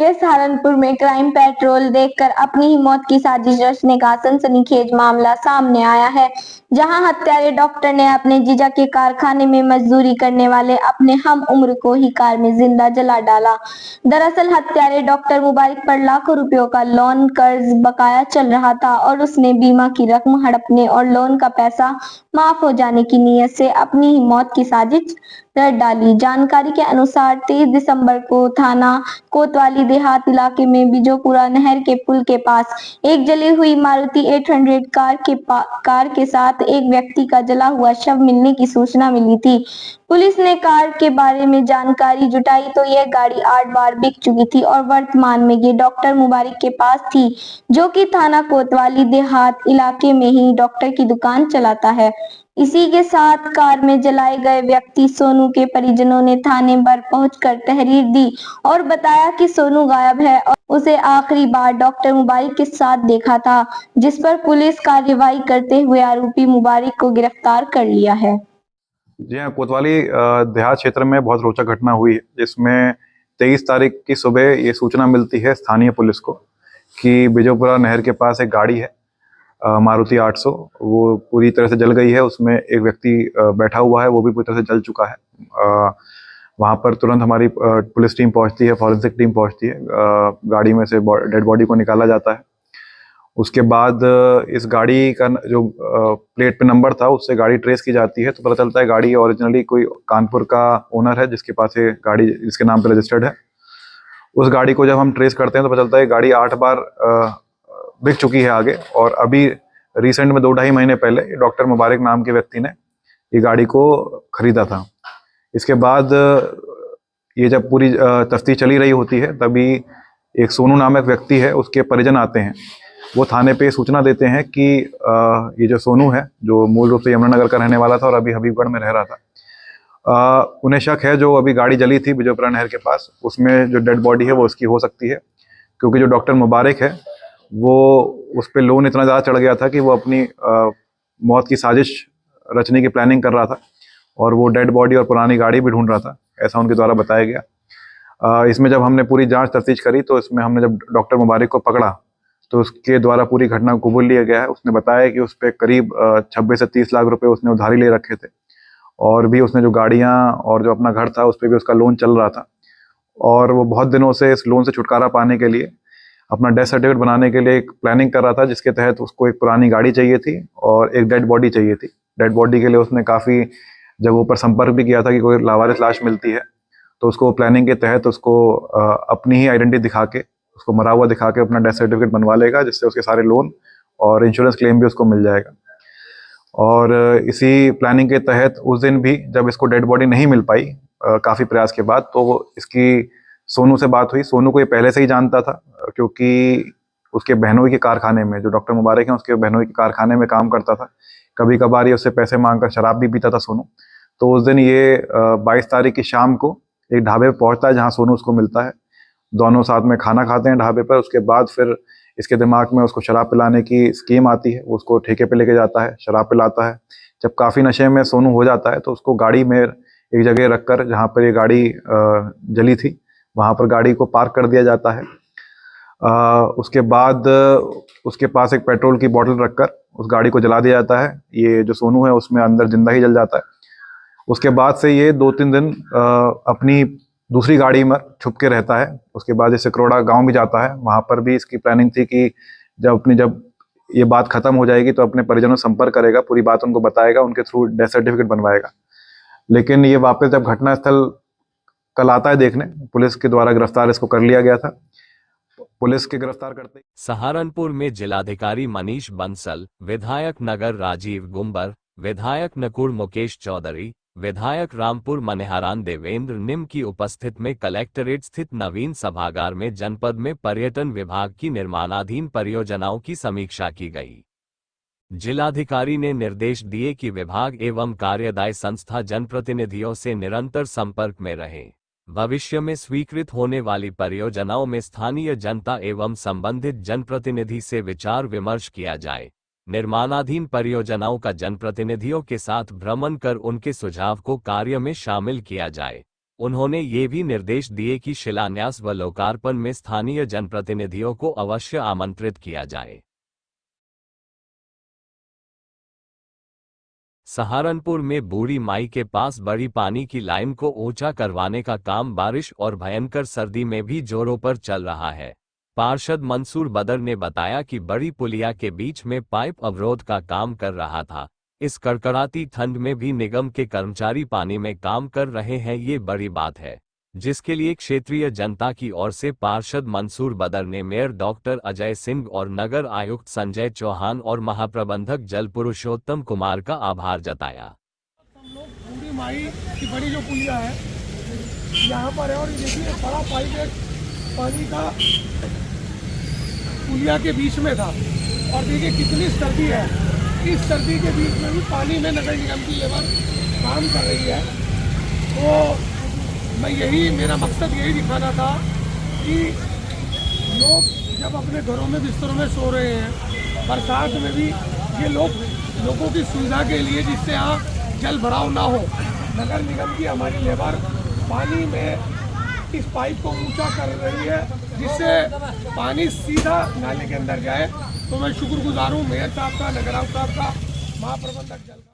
के सहारनपुर में crime petrol देखकर अपनी ही मौत की साजिश रचने का सनसनीखेज मामला सामने आया है, जहां हत्यारे डॉक्टर ने अपने जीजा के कारखाने में मजदूरी करने वाले अपने हम उम्र को ही कार में जिंदा जला डाला। दरअसल हत्यारे डॉक्टर मुबारक पर लाखों रुपयों का लोन कर्ज बकाया चल रहा था और उसने बीमा की रकम हड़पने और लोन का पैसा माफ हो जाने की नीयत से अपनी ही मौत की साजिश रच डाली। जानकारी के अनुसार 23 दिसंबर को थाना कोतवाली देहात इलाके में बिजोपुरा नहर के पुल के पास एक जली हुई मारुति 800 कार के साथ एक व्यक्ति का जला हुआ शव मिलने की सूचना मिली थी। पुलिस ने कार के बारे में जानकारी जुटाई तो यह गाड़ी 8 बार बिक चुकी थी और वर्तमान में ये डॉक्टर मुबारक के पास थी, जो कि थाना कोतवाली देहात इलाके में ही डॉक्टर की दुकान चलाता है। इसी के साथ कार में जलाए गए व्यक्ति सोनू के परिजनों ने थाने पर पहुंचकर तहरीर दी और बताया कि सोनू गायब है और उसे आखिरी बार डॉक्टर मुबारक के साथ देखा था, जिस पर पुलिस कार्रवाई करते हुए आरोपी मुबारक को गिरफ्तार कर लिया है। जी हाँ, कोतवाली देहात क्षेत्र में बहुत रोचक घटना हुई है, जिसमें 23 तारीख की सुबह ये सूचना मिलती है स्थानीय पुलिस को कि बिजोपुरा नहर के पास एक गाड़ी है मारुति 800, वो पूरी तरह से जल गई है। उसमें एक व्यक्ति बैठा हुआ है, वो भी पूरी तरह से जल चुका है। वहाँ पर तुरंत हमारी पुलिस टीम पहुँचती है, फॉरेंसिक टीम पहुँचती है। गाड़ी में से डेड बॉडी को निकाला जाता है। उसके बाद इस गाड़ी का जो प्लेट पे नंबर था उससे गाड़ी ट्रेस की जाती है, तो पता चलता है गाड़ी ओरिजिनली कोई कानपुर का ओनर है जिसके पास ये गाड़ी जिसके नाम पे रजिस्टर्ड है। उस गाड़ी को जब हम ट्रेस करते हैं तो पता चलता है गाड़ी 8 बार बिक चुकी है आगे, और अभी रिसेंट में 2-2.5 महीने पहले डॉक्टर मुबारक नाम के व्यक्ति ने ये गाड़ी को खरीदा था। इसके बाद ये जब पूरी तफ्तीश चली रही होती है तभी एक सोनू नामक व्यक्ति है, उसके परिजन आते हैं। वो थाने पे सूचना देते हैं कि ये जो सोनू है, जो मूल रूप से यमुनानगर का रहने वाला था और अभी हबीबगढ़ में रह रहा था, उन्हें शक है जो अभी गाड़ी जली थी बिजोपुरा नहर के पास, उसमें जो डेड बॉडी है वो उसकी हो सकती है, क्योंकि जो डॉक्टर मुबारक है वो उस पर लोन इतना ज़्यादा चढ़ गया था कि वो अपनी मौत की साजिश रचने की प्लानिंग कर रहा था और वो डेड बॉडी और पुरानी गाड़ी भी ढूंढ रहा था, ऐसा उनके द्वारा बताया गया। इसमें जब हमने पूरी जांच तफ्तीश करी तो इसमें हमने जब डॉक्टर मुबारक को पकड़ा तो उसके द्वारा पूरी घटना को कबूल लिया गया है। उसने बताया कि उस पर करीब 26 से 30 लाख रुपए उसने उधारी ले रखे थे, और भी उसने जो गाड़ियाँ और जो अपना घर था उस पर भी उसका लोन चल रहा था, और वो बहुत दिनों से इस लोन से छुटकारा पाने के लिए अपना डेथ सर्टिफिकेट बनाने के लिए एक प्लानिंग कर रहा था, जिसके तहत उसको एक पुरानी गाड़ी चाहिए थी और एक डेड बॉडी चाहिए थी। डेड बॉडी के लिए उसने काफ़ी जगहों पर संपर्क भी किया था कि कोई लावारिस लाश मिलती है तो उसको प्लानिंग के तहत उसको अपनी ही आइडेंटिटी दिखा के, उसको मरा हुआ दिखा के अपना डेथ सर्टिफिकेट बनवा लेगा, जिससे उसके सारे लोन और इंश्योरेंस क्लेम भी उसको मिल जाएगा। और इसी प्लानिंग के तहत उस दिन भी जब इसको डेड बॉडी नहीं मिल पाई काफ़ी प्रयास के बाद, तो इसकी सोनू से बात हुई। सोनू को ये पहले से ही जानता था, क्योंकि उसके बहनोई के कारखाने में, जो डॉक्टर मुबारक हैं उसके बहनोई के कारखाने में काम करता था। कभी कभार ये उससे पैसे मांगकर शराब भी पीता था सोनू। तो उस दिन ये 22 तारीख की शाम को एक ढाबे पर पहुंचता है जहाँ सोनू उसको मिलता है। दोनों साथ में खाना खाते हैं ढाबे पर। उसके बाद फिर इसके दिमाग में उसको शराब पिलाने की स्कीम आती है, वो उसको ठेके पे लेके जाता है, शराब पिलाता है। जब काफ़ी नशे में सोनू हो जाता है तो उसको गाड़ी में एक जगह रखकर, जहाँ पर ये गाड़ी जली थी वहाँ पर गाड़ी को पार्क कर दिया जाता है। उसके बाद उसके पास एक पेट्रोल की बोतल रखकर उस गाड़ी को जला दिया जाता है। ये जो सोनू है उसमें अंदर जिंदा ही जल जाता है। उसके बाद से ये 2-3 दिन अपनी दूसरी गाड़ी में छुप के रहता है। उसके बाद जैसे करोड़ा गांव भी जाता है, वहाँ पर भी इसकी प्लानिंग थी कि जब ये बात खत्म हो जाएगी तो अपने परिजनों से संपर्क करेगा, पूरी बात उनको बताएगा, उनके थ्रू डेथ सर्टिफिकेट बनवाएगा। लेकिन ये वापस जब घटनास्थल कल आता है देखने, पुलिस के द्वारा गिरफ्तार इसको कर लिया गया था। पुलिस के गिरफ्तार करते सहारनपुर में जिलाधिकारी मनीष बंसल, विधायक नगर राजीव गुम्बर, विधायक नकुड़ मुकेश चौधरी, विधायक रामपुर मनिहारान देवेंद्र निम की उपस्थित में कलेक्टरेट स्थित नवीन सभागार में जनपद में पर्यटन विभाग की निर्माणाधीन परियोजनाओं की समीक्षा की गई। जिलाधिकारी ने निर्देश दिए कि विभाग एवं कार्यदायी संस्था जनप्रतिनिधियों से निरंतर संपर्क में रहे। भविष्य में स्वीकृत होने वाली परियोजनाओं में स्थानीय जनता एवं संबंधित जनप्रतिनिधि से विचार विमर्श किया जाए। निर्माणाधीन परियोजनाओं का जनप्रतिनिधियों के साथ भ्रमण कर उनके सुझाव को कार्य में शामिल किया जाए। उन्होंने ये भी निर्देश दिए कि शिलान्यास व लोकार्पण में स्थानीय जनप्रतिनिधियों को अवश्य आमंत्रित किया जाए। सहारनपुर में बूढ़ी माई के पास बड़ी पानी की लाइन को ऊंचा करवाने का काम बारिश और भयंकर सर्दी में भी जोरों पर चल रहा है। पार्षद मंसूर बदर ने बताया कि बड़ी पुलिया के बीच में पाइप अवरोध का काम कर रहा था। इस कड़कड़ाती ठंड में भी निगम के कर्मचारी पानी में काम कर रहे हैं, ये बड़ी बात है, जिसके लिए क्षेत्रीय जनता की ओर से पार्षद मंसूर बदर ने मेयर डॉक्टर अजय सिंह और नगर आयुक्त संजय चौहान और महाप्रबंधक जल पुरुषोत्तम कुमार का आभार जताया। हम लोग बूढ़ी माई की बड़ी जो पुलिया है यहाँ पर है और ये देखिए बड़ा पाइप एक पानी का पुलिया के बीच में था और देखिए कितनी सर्दी है। इस सर्दी के बीच में भी पानी में नगर निगम की लेबर काम कर रही है। तो मैं मेरा मकसद यही दिखाना था कि लोग जब अपने घरों में बिस्तरों में सो रहे हैं बरसात में भी, ये लोगों की सुविधा के लिए, जिससे यहाँ जल भराव ना हो, नगर निगम की हमारी लेबर पानी में इस पाइप को ऊंचा कर रही है जिससे पानी सीधा नाले के अंदर जाए। तो मैं शुक्रगुजार हूँ मेयर साहब का, नगर आयुक्त साहब का, महाप्रबंधक जल का।